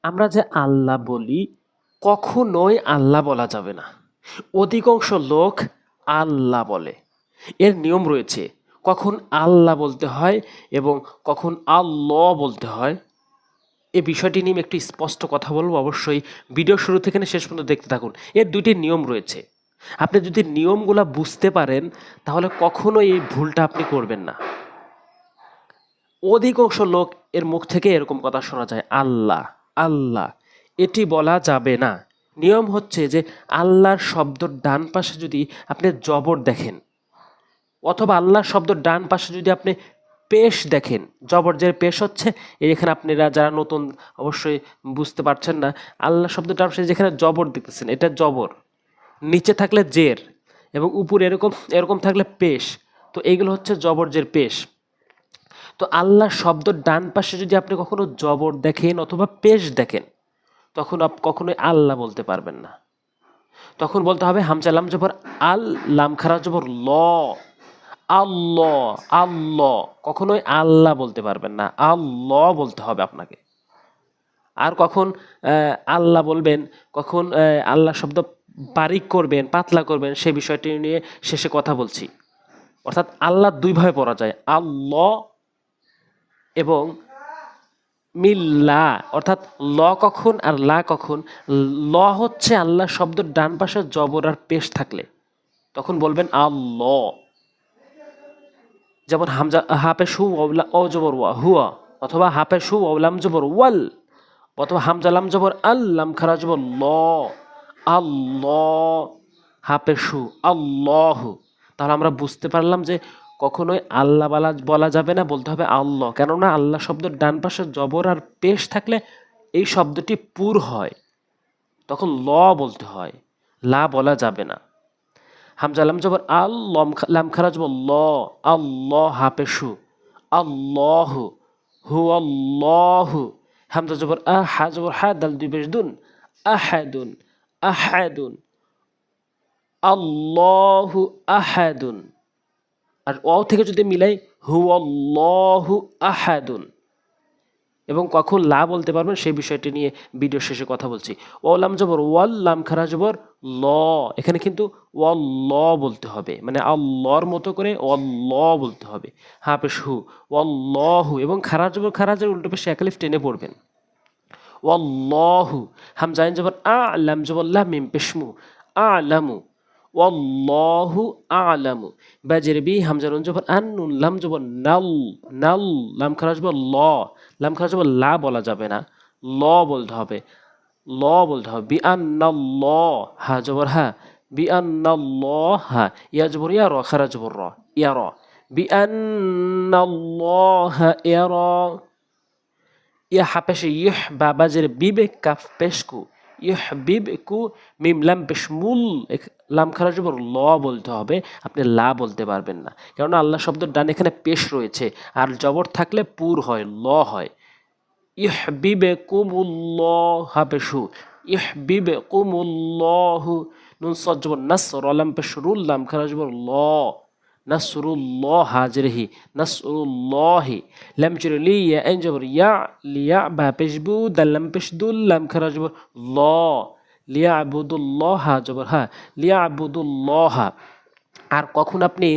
আমরা যে আল্লাহ বলি, কখনোই আল্লাহ বলা যাবে না। অধিকাংশ লোক আল্লাহ বলে। এর নিয়ম রয়েছে, কখন আল্লাহ বলতে হয় এবং কখন আল্লাহ বলতে হয়। এই বিষয়টি নিয়ে একটি স্পষ্ট কথা বলবো, অবশ্যই ভিডিও শুরু থেকে শেষ পর্যন্ত দেখতে থাকুন। এর দুইটি নিয়ম রয়েছে। আপনি যদি নিয়মগুলা বুঝতে পারেন তাহলে কখনোই এই ভুলটা আপনি করবেন না। অধিকাংশ লোক এর মুখ থেকে এরকম কথা শোনা যায়, আল্লাহ আল্লাহ। এটি বলা যাবে না। নিয়ম হচ্ছে যে আল্লাহর শব্দর ডান পাশে যদি আপনি জবর দেখেন, অথবা আল্লাহর শব্দর ডান পাশে যদি আপনি পেশ দেখেন, জবর জের পেশ হচ্ছে এখানে আপনারা যারা নতুন অবশ্যই বুঝতে পারছেন না। আল্লাহ শব্দর ডান পাশে যেখানে জবর দেখতেছেন এটা জবর, নিচে থাকলে জের এবং উপরে এরকম এরকম থাকলে পেশ। তো এইগুলো হচ্ছে জবর জের পেশ। তো আল্লাহ শব্দর ডান পাশে যদি আপনি কখনো জবর দেখেন অথবা পেশ দেখেন, তখন কখনোই আল্লাহ বলতে পারবেন না। তখন বলতে হবে হামজা লাম জবর আল, লাম খারা জবর ল, আল্লাহ আল্লাহ। কখনোই আল্লাহ বলতে পারবেন না, আল্লাহ বলতে হবে আপনাকে। আর কখন আল্লাহ বলবেন, কখন আল্লাহ শব্দ বারিক করবেন, পাতলা করবেন, সে বিষয়টি নিয়ে শেষে কথা বলছি। অর্থাৎ আল্লাহ দুইভাবে পড়া যায়, আল্লাহ এবং মিল্লা। অর্থাৎ ল কখন আর লা কখন। ল হচ্ছে আল্লাহ শব্দের ডান পাশে জবর আর পেশ থাকলে তখন বলবেন আল্লাহ। যেমন হামজা হাপে শু ও জবর ওয়া হুয়া, অথবা হাপে শু ওলাম জবর ওয়াল, অথবা হামজা লাম জবর আল্লাম খারা জবর ল, আল্লাহ হাপে শু আল্লাহ। তাহলে আমরা বুঝতে পারলাম যে কখনোই আল্লাহ বলা যাবে না, বলতে হবে আল্লাহ। কেননা আল্লাহ শব্দের ডান পাশে জবর আর পেশ থাকলে এই শব্দটি পুর হয়, তখন ল বলতে হয়, লা বলা যাবে না। হামজা লাম জবর আল, লাম খারা জবর ল, আল্লাহ হাপেশু আল্লাহ, হু আল্লাহ। হামজা জবর আ, হা জবর হা, দাল দুই পেশ দুন, আহাদুন আহাদুন, আল্লাহু আহাদুন। আর অ থেকে যদি মিলাই, হু আল্লাহু আহাদুন। এবং কখন লা বলতে পারবেন সেই বিষয়টি নিয়ে ভিডিও শেষে কথা বলছি। ওয়ালাম জবর ওয়াল, লাম খারা জবর ল, এখানে কিন্তু ওয়াল্ল বলতে হবে, মানে আল্লাহর মতো করে ওয়াল্ল বলতে হবে। হা পেশ হু ওয়াল্লাহু, এবং খারা জবর খারাজের উল্টো পেশে একালিফ টেনে পড়বেন, ওয়াল্লাহু। হামজাইন জবর আ, লাম জবর লা, মিম পেশমু আলামু, ওয়াল্লাহু আলামু। বাজের বি, হামজা নুন জবর আন, নুন লাম জবর নাল, নাল লাম খারা জবর ল, লাম খারা জবর লা বলা যাবে না, ল বলতে হবে, ল বলতে হবে। বি আন্নাল্লাহ, হা জবর হা, বি আন্নাল্লাহ হা, ইয়া জবর ইয়া, র খারা জবর র, ইয়া র, বি আন্নাল্লাহ ইয়া র। ইয়া হাপেশে ইহ, বাবাজের বিবে কাফ পেশকু, ইহ বিবেকু, মিম লাম পেশ মুল, লাম খারা জবর ল বলতে হবে, আপনি লা বলতে পারবেন না। কেননা আল্লাহ শব্দের ডান এখানে পেশ রয়েছে, আর জবর থাকলে পুর হয়, ল হয়। ইহ বিবে কুমুল্লাহ হাপেশু, ইহ বিবে কুমুল্লাহু, নুন সদ জবর নাসর, লাম পেশ রুল, লাম খারা জবর ল, নাসরুল্লাহ হাজরিহি, নাসরুল্লাহি। লাম চুরি লিয়া, আইন জবর ইয়া, লিয়া বা পেশবু, দাল্লাম পেশদুল, লাম খারা জবর ল, লিয়া আবুদুল্লাহ হা জবর হা, লিয়া আবুদুল্লাহ। আর কখন আপনি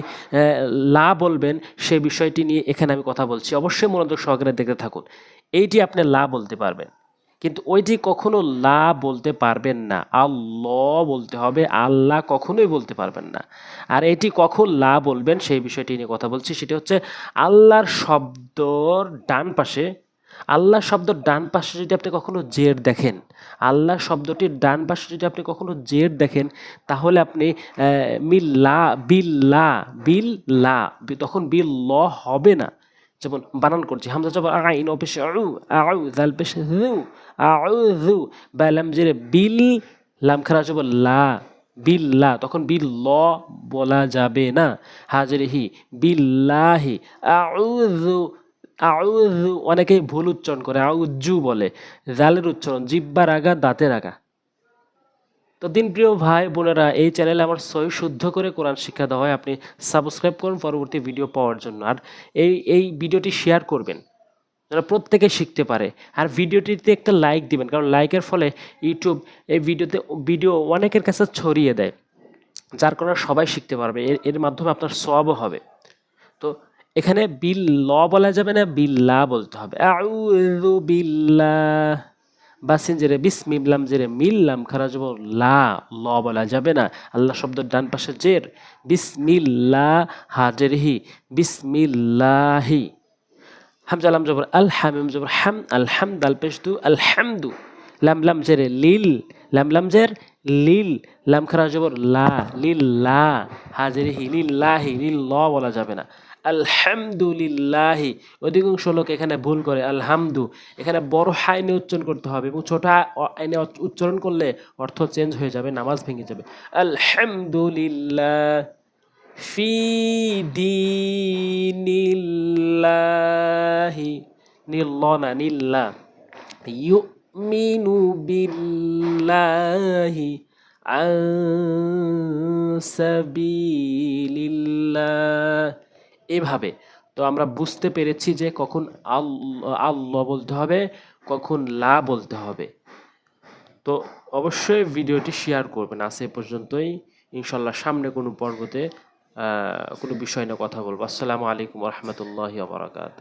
লা বলবেন সে বিষয়টি নিয়ে এখানে আমি কথা বলছি, অবশ্যই মনোযোগ সহকারে দেখতে থাকুন। এইটি আপনি লা বলতে পারবেন, কিন্তু ওইটি কখনো লা বলতে পারবেন না, আল্লাহ বলতে হবে, আল্লাহ কখনোই বলতে পারবেন না। আর এটি কখন লা বলবেন সেই বিষয়টি নিয়ে কথা বলছি, সেটি হচ্ছে আল্লাহর শব্দর ডান পাশে, আল্লাহ শব্দর ডান পাশে যদি আপনি কখনো জের দেখেন, আল্লাহ শব্দটির ডান পাশে যদি আপনি কখনো জের দেখেন, তাহলে আপনি মিল্লা বিল্লা বিল্লা, তখন বিল হবে না। যেমন বানান করছি, হামজা জবর আইন ও পেশে আউ, আউ জাল পেশে যু, আউযু, বা লাম জেরে বিল, লাম খারা জবর লা, বিল্লা, তখন বিল বলা যাবে না। হাজরিহি বিল্লাহি, আউযু আউযু, অনেকেই ভুল উচ্চারণ করে, আউজু বলে, জালের উচ্চারণ জিব্বার আগা দাঁতের আগা। তো দিনপ্রিয় ভাই বোনেরা, এই চ্যানেলে আমার সহি শুদ্ধ করে কোরআন শিক্ষা দেওয়া হয়, আপনি সাবস্ক্রাইব করুন পরবর্তী ভিডিও পাওয়ার জন্য। আর এই ভিডিওটি শেয়ার করবেন, যেন প্রত্যেকে শিখতে পারে। আর ভিডিওটিতে একটা লাইক দিবেন, কারণ লাইকের ফলে ইউটিউব এই ভিডিও অনেকের কাছে ছড়িয়ে দেয়, যার কারণে সবাই শিখতে পারবে, এর মাধ্যমে আপনার সওয়াবও হবে। তো এখানে ল বলা যাবে না, বিল্লাহ বলতে হবে। আউযু বিল্লাহ, বাসিন জেরে বিসমিম লাম জেরে মিল্লাম খারা যাব লা, ল বলা যাবে না। আল্লাহ শব্দের ডান পাশে জের, বিসমিল্লাহ হাজেরহি, বিসমিল্লাহি। হামজা লাম জবর আল, হামিম জবর হাম, আলহাম দাল পেশ দু, আলহামদু। লাম লাম জেরে লিল, লাম লাম জের লিল, লাম খারা জবর লা, লিল্লা হাজেরহি, লিল্লাহি, লিল্ল বলা যাবে না। আলহামদুলিল্লাহি, অধিকাংশ লোক এখানে ভুল করে আলহামদু, এখানে বড় হাইনে উচ্চারণ করতে হবে, এবং ছোট আইনে উচ্চারণ করলে অর্থ চেঞ্জ হয়ে যাবে, নামাজ ভেঙে যাবে। আলহামদুলিল্লাহ ফি দীনিল্লাহি, নিল্ল না নিল্লা, ইউমিনু বিল্লাহি আন সাবিলিল্লাহ, এভাবে। তো আমরা বুঝতে পেরেছি যে কখন আল্লাহ বলতে হবে, কখন লা বলতে হবে। তো অবশ্যই ভিডিওটি শেয়ার করবেন। আজ এ পর্যন্তই, ইনশাল্লাহ সামনে কোনো পর্বতে কোনো বিষয় নিয়ে কথা বলবো। আসসালামু আলাইকুম ওয়া রাহমাতুল্লাহি ওয়া বারাকাতুহু।